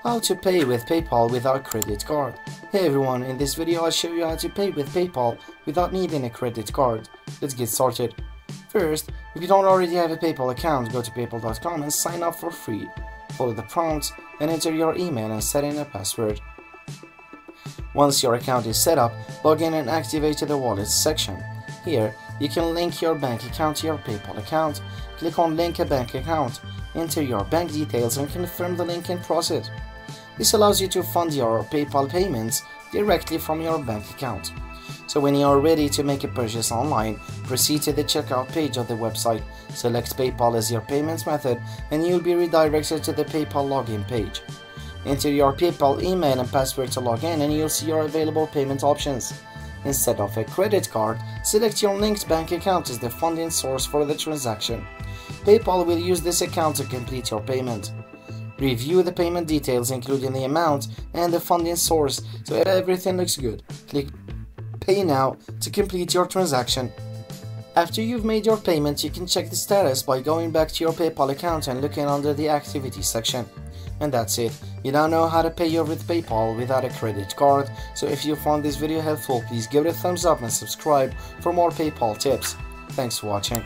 How to pay with PayPal without credit card. Hey everyone, in this video I'll show you how to pay with PayPal without needing a credit card. Let's get started. First, if you don't already have a PayPal account, go to paypal.com and sign up for free. Follow the prompts and enter your email and set in a password. Once your account is set up, log in and activate the wallet section. Here, you can link your bank account to your PayPal account. Click on Link a Bank Account, enter your bank details and confirm the link and process. This allows you to fund your PayPal payments directly from your bank account. So when you are ready to make a purchase online, proceed to the checkout page of the website, select PayPal as your payments method, and you'll be redirected to the PayPal login page. Enter your PayPal email and password to log in and you'll see your available payment options. Instead of a credit card, select your linked bank account as the funding source for the transaction. PayPal will use this account to complete your payment. Review the payment details including the amount and the funding source, so if everything looks good, click Pay Now to complete your transaction. After you've made your payment, you can check the status by going back to your PayPal account and looking under the Activity section. And that's it. You now know how to pay with PayPal without a credit card. So if you found this video helpful, please give it a thumbs up and subscribe for more PayPal tips. Thanks for watching.